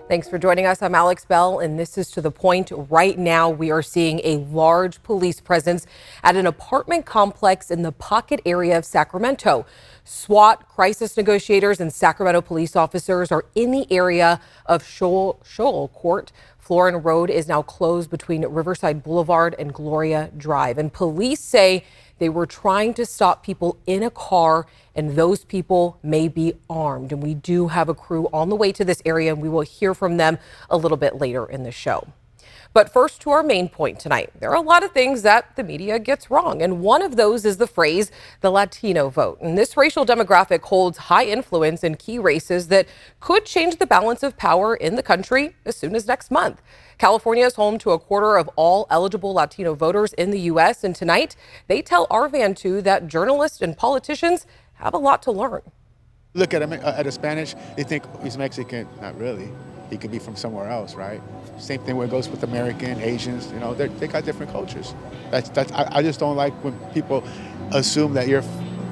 Thanks for joining us. I'm Alex Bell, and this is To the Point. Right now, we are seeing a large police presence at an apartment complex in the Pocket area of Sacramento. SWAT, crisis negotiators, and Sacramento police officers are in the area of Shoal Court. Florin Road is now closed between Riverside Boulevard and Gloria Drive. And police say they were trying to stop people in a car, and those people may be armed. And we do have a crew on the way to this area, and we will hear from them a little bit later in the show. But first, to our main point tonight. There are a lot of things that the media gets wrong, and one of those is the phrase, the Latino vote. And this racial demographic holds high influence in key races that could change the balance of power in the country as soon as next month. California is home to a quarter of all eligible Latino voters in the U.S., and tonight they tell our Van 2 that journalists and politicians have a lot to learn. Look at him at a Spanish, they think he's Mexican. Not really. He could be from somewhere else, right? Same thing where it goes with American, Asians, you know, they got different cultures. I just don't like when people assume that you're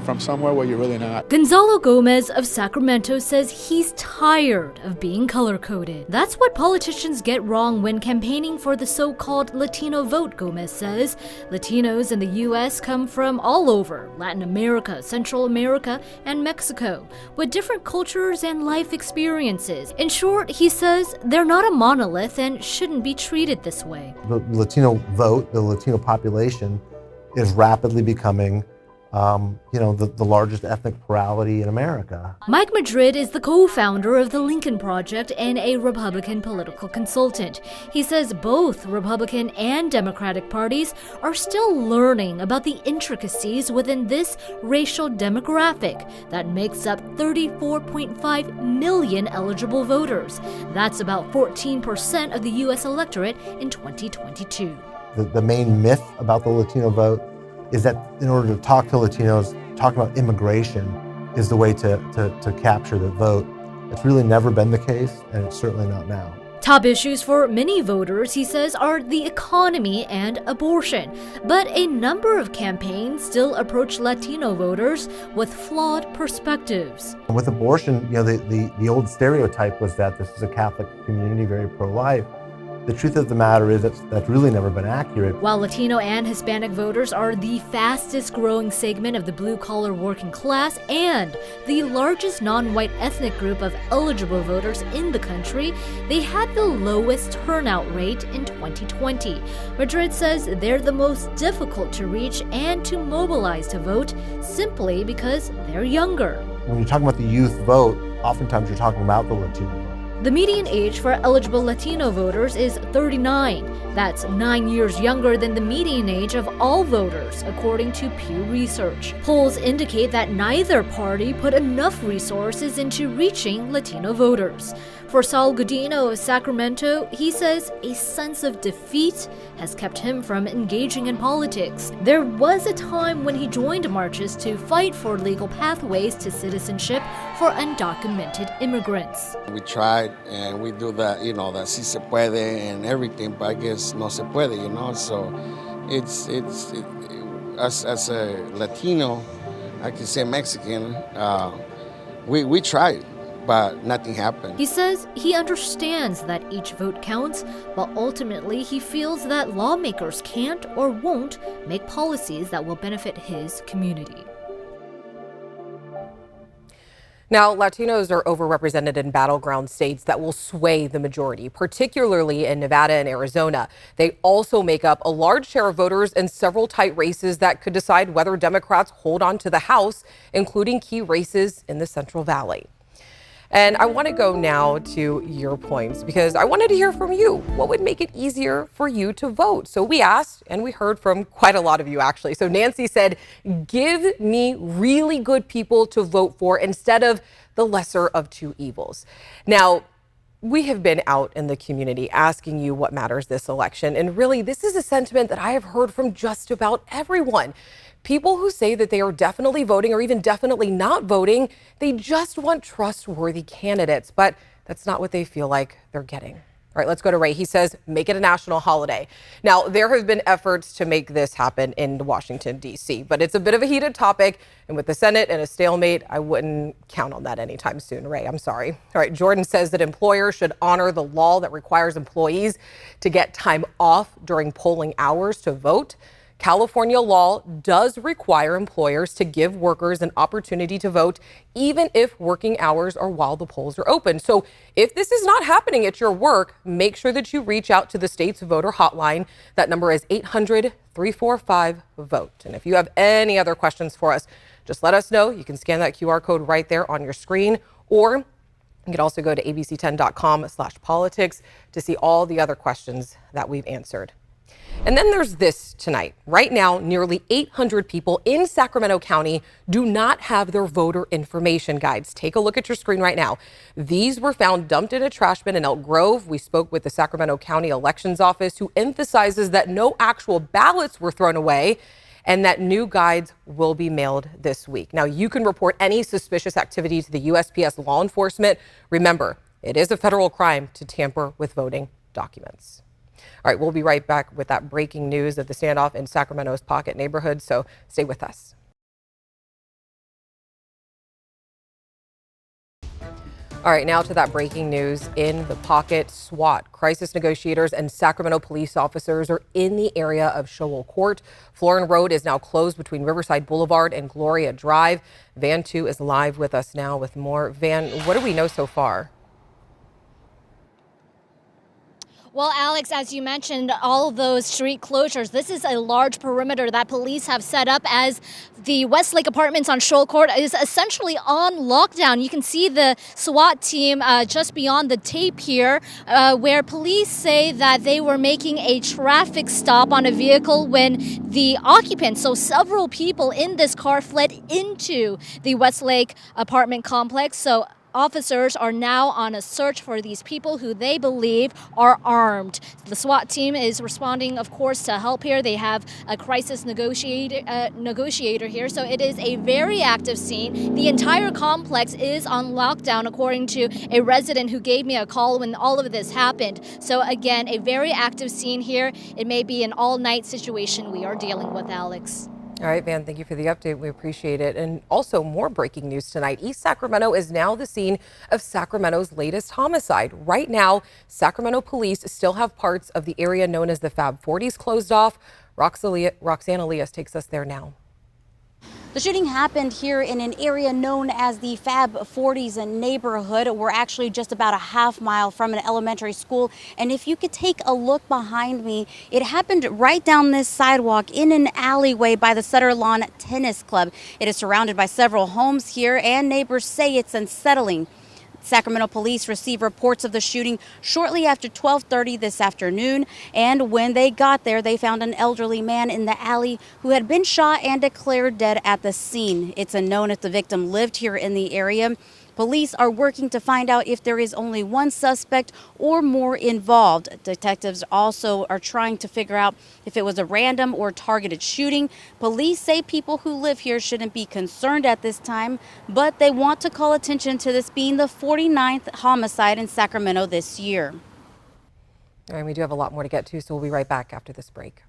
from somewhere where you're really not. Gonzalo Gomez of Sacramento says he's tired of being color-coded. That's what politicians get wrong when campaigning for the so-called Latino vote, Gomez says. Latinos in the U.S. come from all over, Latin America, Central America, and Mexico, with different cultures and life experiences. In short, he says they're not a monolith and shouldn't be treated this way. The Latino vote, the Latino population, is rapidly becoming the largest ethnic plurality in America. Mike Madrid is the co-founder of the Lincoln Project and a Republican political consultant. He says both Republican and Democratic parties are still learning about the intricacies within this racial demographic that makes up 34.5 million eligible voters. That's about 14% of the U.S. electorate in 2022. The main myth about the Latino vote is that in order to talk to Latinos, talking about immigration is the way to capture the vote. It's really never been the case, and it's certainly not now. Top issues for many voters, he says, are the economy and abortion. But a number of campaigns still approach Latino voters with flawed perspectives. With abortion, the old stereotype was that this is a Catholic community, very pro-life. The truth of the matter is that's really never been accurate. While Latino and Hispanic voters are the fastest growing segment of the blue-collar working class and the largest non-white ethnic group of eligible voters in the country, they had the lowest turnout rate in 2020. Madrid says they're the most difficult to reach and to mobilize to vote simply because they're younger. When you're talking about the youth vote, oftentimes you're talking about the Latino vote. The median age for eligible Latino voters is 39. That's 9 years younger than the median age of all voters, according to Pew Research. Polls indicate that neither party put enough resources into reaching Latino voters. For Saul Godino of Sacramento, he says a sense of defeat has kept him from engaging in politics. There was a time when he joined marches to fight for legal pathways to citizenship for undocumented immigrants. We tried and we do that, that si se puede and everything, but I guess no se puede, so it's as a Latino, I can say Mexican, we tried, but nothing happened. He says he understands that each vote counts, but ultimately he feels that lawmakers can't or won't make policies that will benefit his community. Now, Latinos are overrepresented in battleground states that will sway the majority, particularly in Nevada and Arizona. They also make up a large share of voters in several tight races that could decide whether Democrats hold on to the House, including key races in the Central Valley. And I want to go now to your points because I wanted to hear from you. What would make it easier for you to vote? So we asked and we heard from quite a lot of you, actually. So Nancy said, give me really good people to vote for instead of the lesser of two evils. Now, we have been out in the community asking you what matters this election. And really, this is a sentiment that I have heard from just about everyone. People who say that they are definitely voting or even definitely not voting, they just want trustworthy candidates, but that's not what they feel like they're getting. All right, let's go to Ray. He says, make it a national holiday. Now, there have been efforts to make this happen in Washington, D.C., but it's a bit of a heated topic. And with the Senate and a stalemate, I wouldn't count on that anytime soon. Ray, I'm sorry. All right, Jordan says that employers should honor the law that requires employees to get time off during polling hours to vote. California law does require employers to give workers an opportunity to vote, even if working hours are while the polls are open. So if this is not happening at your work, make sure that you reach out to the state's voter hotline. That number is 800-345-VOTE. And if you have any other questions for us, just let us know. You can scan that QR code right there on your screen, or you can also go to abc10.com/politics to see all the other questions that we've answered. And then there's this tonight. Right now, nearly 800 people in Sacramento County do not have their voter information guides. Take a look at your screen right now. These were found dumped in a trash bin in Elk Grove. We spoke with the Sacramento County Elections Office, who emphasizes that no actual ballots were thrown away and that new guides will be mailed this week. Now, you can report any suspicious activity to the USPS law enforcement. Remember, it is a federal crime to tamper with voting documents. All right, we'll be right back with that breaking news of the standoff in Sacramento's Pocket neighborhood, so stay with us. All right, now to that breaking news in the Pocket. SWAT, crisis negotiators, and Sacramento police officers are in the area of Shoal Court. Florin Road is now closed between Riverside Boulevard and Gloria Drive. Van 2 is live with us now with more. Van, what do we know so far? Well, Alex, as you mentioned, all of those street closures, this is a large perimeter that police have set up as the Westlake Apartments on Shoal Court is essentially on lockdown. You can see the SWAT team just beyond the tape here, where police say that they were making a traffic stop on a vehicle when the occupants, so several people in this car, fled into the Westlake apartment complex. So officers are now on a search for these people who they believe are armed. The SWAT team is responding, of course, to help here. They have a crisis negotiator here, so it is a very active scene. The entire complex is on lockdown, according to a resident who gave me a call when all of this happened. So again, a very active scene here. It may be an all-night situation we are dealing with, Alex. All right, Van, thank you for the update. We appreciate it. And also more breaking news tonight. East Sacramento is now the scene of Sacramento's latest homicide. Right now, Sacramento police still have parts of the area known as the Fab 40s closed off. Roxanne Elias takes us there now. The shooting happened here in an area known as the Fab 40s neighborhood. We're actually just about a half mile from an elementary school. And if you could take a look behind me, it happened right down this sidewalk in an alleyway by the Sutter Lawn Tennis Club. It is surrounded by several homes here, and neighbors say it's unsettling. Sacramento police received reports of the shooting shortly after 12:30 this afternoon, and when they got there, they found an elderly man in the alley who had been shot and declared dead at the scene. It's unknown if the victim lived here in the area. Police are working to find out if there is only one suspect or more involved. Detectives also are trying to figure out if it was a random or targeted shooting. Police say people who live here shouldn't be concerned at this time, but they want to call attention to this being the 49th homicide in Sacramento this year. All right, we do have a lot more to get to, so we'll be right back after this break.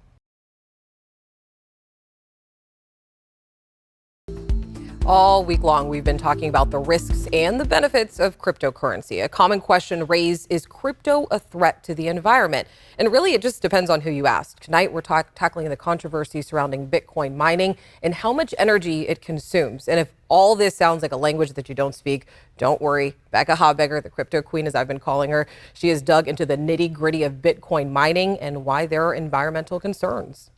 All week long, we've been talking about the risks and the benefits of cryptocurrency. A common question raised, is crypto a threat to the environment? And really, it just depends on who you ask. Tonight, we're tackling the controversy surrounding Bitcoin mining and how much energy it consumes. And if all this sounds like a language that you don't speak, don't worry. Becca Habegger, the crypto queen, as I've been calling her, she has dug into the nitty-gritty of Bitcoin mining and why there are environmental concerns.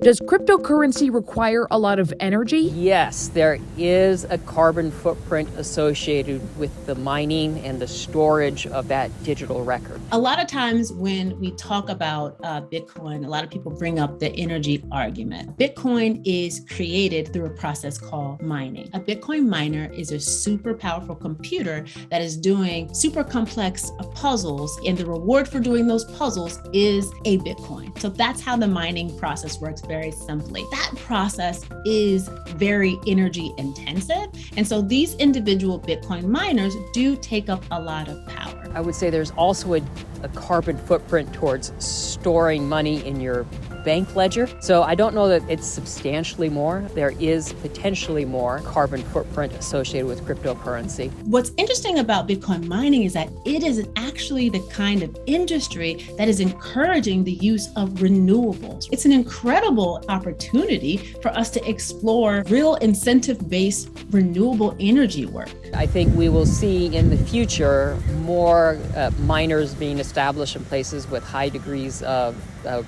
Does cryptocurrency require a lot of energy? Yes, there is a carbon footprint associated with the mining and the storage of that digital record. A lot of times when we talk about Bitcoin, a lot of people bring up the energy argument. Bitcoin is created through a process called mining. A Bitcoin miner is a super powerful computer that is doing super complex puzzles, and the reward for doing those puzzles is a Bitcoin. So that's how the mining process works very simply. That process is very energy intensive. And so these individual Bitcoin miners do take up a lot of power. I would say there's also a carbon footprint towards storing money in your bank ledger. So I don't know that it's substantially more. There is potentially more carbon footprint associated with cryptocurrency. What's interesting about Bitcoin mining is that it is actually the kind of industry that is encouraging the use of renewables. It's an incredible opportunity for us to explore real incentive-based renewable energy work. I think we will see in the future more miners being established in places with high degrees of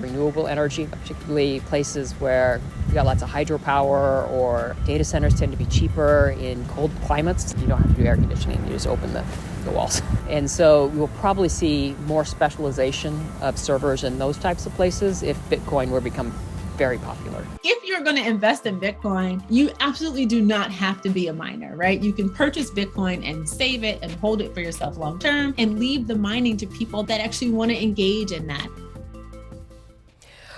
renewable energy, particularly places where you got lots of hydropower, or data centers tend to be cheaper in cold climates. You don't have to do air conditioning, you just open the walls. And so we'll probably see more specialization of servers in those types of places if Bitcoin were to become very popular. If you're going to invest in Bitcoin, you absolutely do not have to be a miner, right? You can purchase Bitcoin and save it and hold it for yourself long term and leave the mining to people that actually want to engage in that.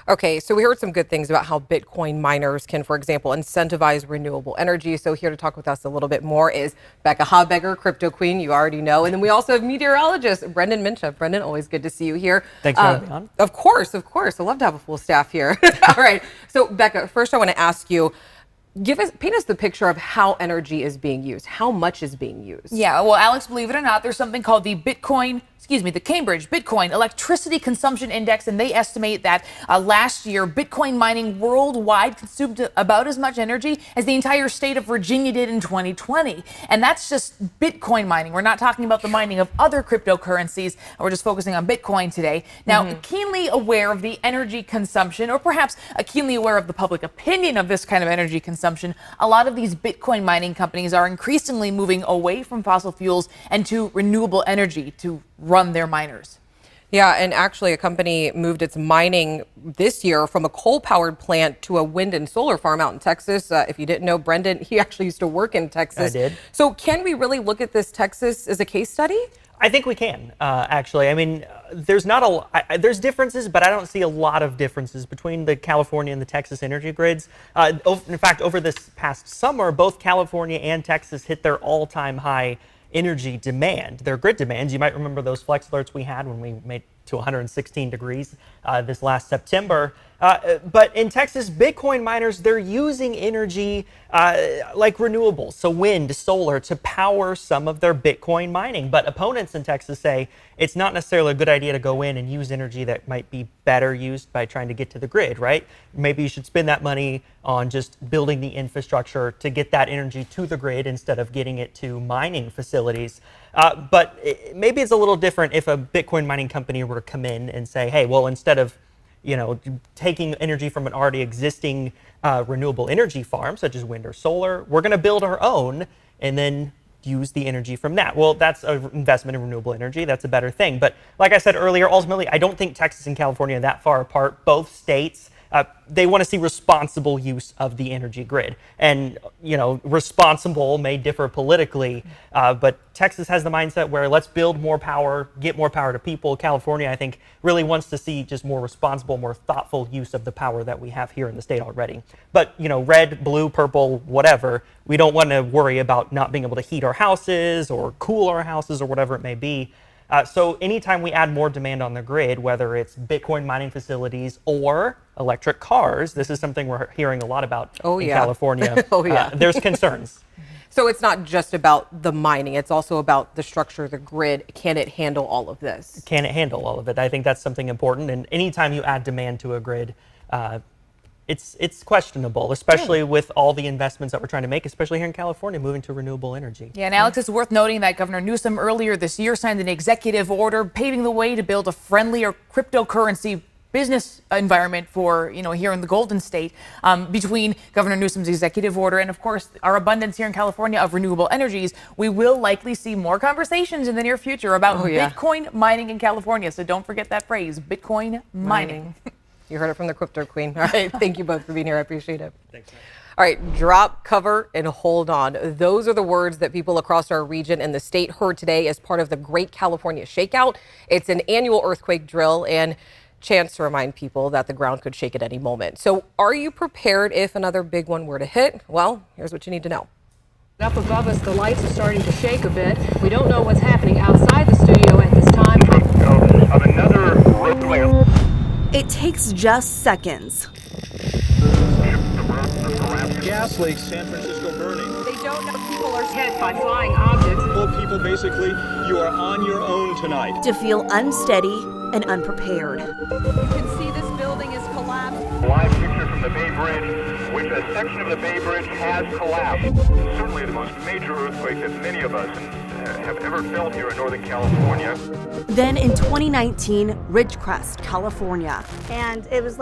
Okay, so we heard some good things about how Bitcoin miners can, for example, incentivize renewable energy. So here to talk with us a little bit more is Becca Habegger, Crypto Queen, you already know. And then we also have meteorologist Brendan Mincha. Brendan, always good to see you here. Thanks for having me on. Of course. I love to have a full staff here. All right, so Becca, first I want to ask you, paint us the picture of how energy is being used. How much is being used? Yeah, well, Alex, believe it or not, there's something called the Cambridge Bitcoin Electricity Consumption Index, and they estimate that last year, Bitcoin mining worldwide consumed about as much energy as the entire state of Virginia did in 2020. And that's just Bitcoin mining. We're not talking about the mining of other cryptocurrencies. We're just focusing on Bitcoin today. Now, keenly aware of the energy consumption, or perhaps keenly aware of the public opinion of this kind of energy consumption, a lot of these Bitcoin mining companies are increasingly moving away from fossil fuels and to renewable energy to run their miners. Yeah, and actually a company moved its mining this year from a coal-powered plant to a wind and solar farm out in Texas. If you didn't know, Brendan, he actually used to work in Texas. I did. So can we really look at this Texas as a case study? I think we can, actually. I mean, there's differences, but I don't see a lot of differences between the California and the Texas energy grids. In fact, over this past summer, both California and Texas hit their all-time high energy demand, their grid demands. You might remember those flex alerts we had when we made to 116 degrees this last September. But in Texas, Bitcoin miners, they're using energy like renewables, so wind, solar, to power some of their Bitcoin mining. But opponents in Texas say it's not necessarily a good idea to go in and use energy that might be better used by trying to get to the grid, right? Maybe you should spend that money on just building the infrastructure to get that energy to the grid instead of getting it to mining facilities. But maybe it's a little different if a Bitcoin mining company were to come in and say, hey, well, instead of taking energy from an already existing renewable energy farm, such as wind or solar, we're going to build our own and then use the energy from that. Well, that's an investment in renewable energy. That's a better thing. But like I said earlier, ultimately, I don't think Texas and California are that far apart. Both states, they want to see responsible use of the energy grid. And, responsible may differ politically, but Texas has the mindset where let's build more power, get more power to people. California, I think, really wants to see just more responsible, more thoughtful use of the power that we have here in the state already. But, red, blue, purple, whatever, we don't want to worry about not being able to heat our houses or cool our houses or whatever it may be. So anytime we add more demand on the grid, whether it's Bitcoin mining facilities or electric cars, this is something we're hearing a lot about in California. There's concerns. So it's not just about the mining, it's also about the structure of the grid. Can it handle all of this? Can it handle all of it? I think that's something important. And anytime you add demand to a grid, it's questionable, especially with all the investments that we're trying to make, especially here in California, moving to renewable energy. Yeah, and Alex, it's worth noting that Governor Newsom earlier this year signed an executive order paving the way to build a friendlier cryptocurrency business environment for, here in the Golden State. Between Governor Newsom's executive order and, of course, our abundance here in California of renewable energies, we will likely see more conversations in the near future about Bitcoin mining in California. So don't forget that phrase, Bitcoin mining. You heard it from the Crypto Queen. All right, thank you both for being here. I appreciate it. Thanks, man. All right, drop, cover, and hold on. Those are the words that people across our region and the state heard today as part of the Great California Shakeout. It's an annual earthquake drill and chance to remind people that the ground could shake at any moment. So are you prepared if another big one were to hit? Well, here's what you need to know. Up above us, the lights are starting to shake a bit. We don't know what's happening outside the studio at this takes just seconds. Gas leaks, San Francisco burning. They don't know people are hit by flying objects. Well, people, basically, you are on your own tonight. To feel unsteady and unprepared. You can see this building is collapsed. Live picture from the Bay Bridge, which a section of the Bay Bridge has collapsed. Certainly the most major earthquake that many of us have ever felt here in Northern California. Then in 2019, Ridgecrest, California. And it was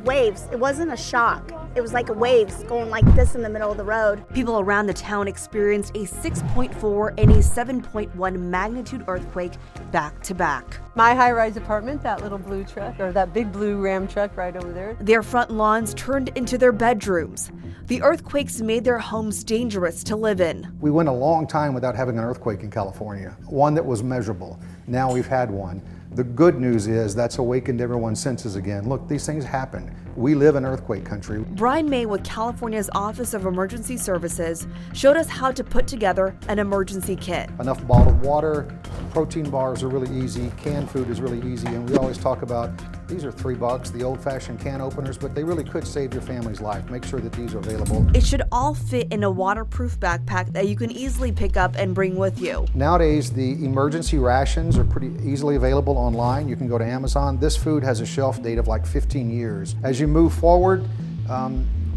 waves. It wasn't a shock. It was like waves going like this in the middle of the road. People around the town experienced a 6.4 and a 7.1 magnitude earthquake back to back. My high-rise apartment, that little blue truck, or that big blue Ram truck right over there. Their front lawns turned into their bedrooms. The earthquakes made their homes dangerous to live in. We went a long time without having an earthquake in California, one that was measurable. Now we've had one. The good news is that's awakened everyone's senses again. Look, these things happen. We live in earthquake country. Brian May with California's Office of Emergency Services showed us how to put together an emergency kit. Enough bottled water, protein bars are really easy, canned food is really easy, and we always talk about these are $3, the old-fashioned can openers, but they really could save your family's life. Make sure that these are available. It should all fit in a waterproof backpack that you can easily pick up and bring with you. Nowadays, the emergency rations are pretty easily available online. You can go to Amazon. This food has a shelf date of like 15 years. As you move forward,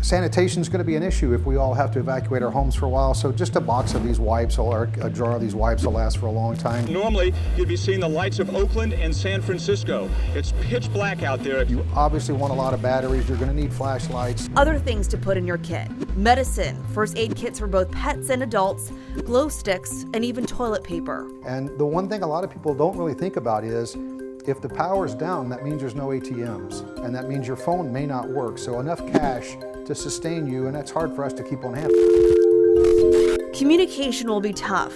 sanitation is going to be an issue if we all have to evacuate our homes for a while. So just a box of these wipes or a jar of these wipes will last for a long time. Normally, you'd be seeing the lights of Oakland and San Francisco. It's pitch black out there. You obviously want a lot of batteries. You're going to need flashlights. Other things to put in your kit: medicine, first aid kits for both pets and adults, glow sticks, and even toilet paper. And the one thing a lot of people don't really think about is if the power's down, that means there's no ATMs, and that means your phone may not work. So enough cash to sustain you, and that's hard for us to keep on hand. Communication will be tough.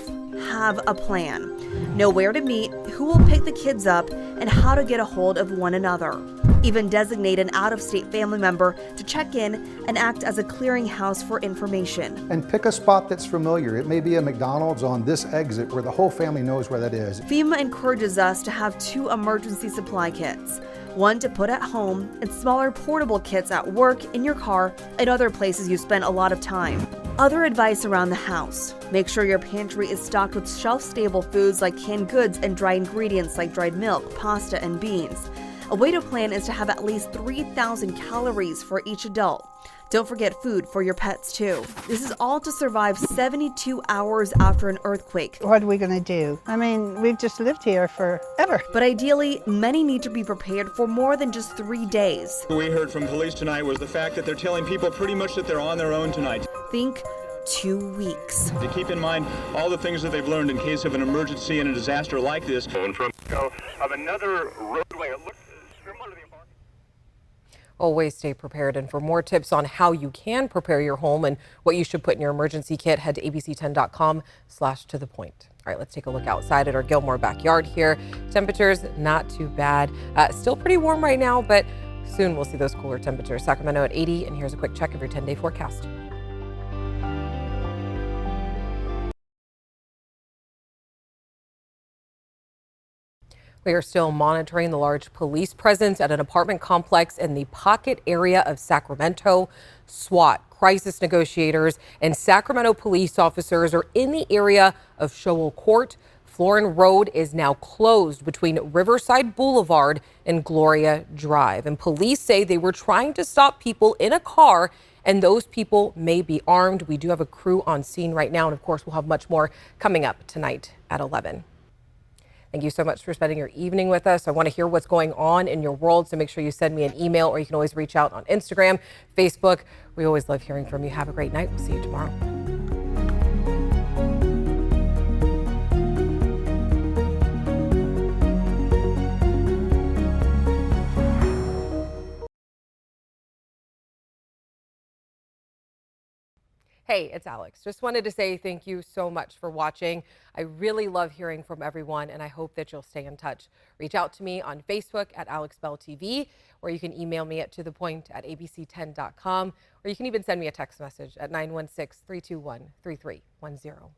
Have a plan. Know where to meet, who will pick the kids up, and how to get a hold of one another. Even designate an out-of-state family member to check in and act as a clearinghouse for information. And pick a spot that's familiar. It may be a McDonald's on this exit where the whole family knows where that is. FEMA encourages us to have 2 emergency supply kits. One to put at home and smaller portable kits at work, in your car, and other places you spend a lot of time. Other advice around the house: make sure your pantry is stocked with shelf-stable foods like canned goods and dry ingredients like dried milk, pasta, and beans. A way to plan is to have at least 3,000 calories for each adult. Don't forget food for your pets too. This is all to survive 72 hours after an earthquake. What are we going to do? I mean, we've just lived here forever. But ideally, many need to be prepared for more than just 3 days. What we heard from police tonight was the fact that they're telling people pretty much that they're on their own tonight. Think 2 weeks. To keep in mind all the things that they've learned in case of an emergency and a disaster like this. Of another roadway, it looks similar to the apartment. Always stay prepared. And for more tips on how you can prepare your home and what you should put in your emergency kit, head to abc10.com/to-the-point. All right, let's take a look outside at our Gilmore backyard here. Temperatures not too bad. Still pretty warm right now, but soon we'll see those cooler temperatures. Sacramento at 80, and here's a quick check of your 10-day forecast. We are still monitoring the large police presence at an apartment complex in the Pocket area of Sacramento. SWAT, crisis negotiators, and Sacramento police officers are in the area of Shoal Court. Florin Road is now closed between Riverside Boulevard and Gloria Drive. And police say they were trying to stop people in a car, and those people may be armed. We do have a crew on scene right now, and of course, we'll have much more coming up tonight at 11. Thank you so much for spending your evening with us. I want to hear what's going on in your world, so make sure you send me an email, or you can always reach out on Instagram, Facebook. We always love hearing from you. Have a great night. We'll see you tomorrow. Hey, it's Alex. Just wanted to say thank you so much for watching. I really love hearing from everyone, and I hope that you'll stay in touch. Reach out to me on Facebook at AlexBellTV, or you can email me at tothepoint@abc10.com, or you can even send me a text message at 916-321-3310.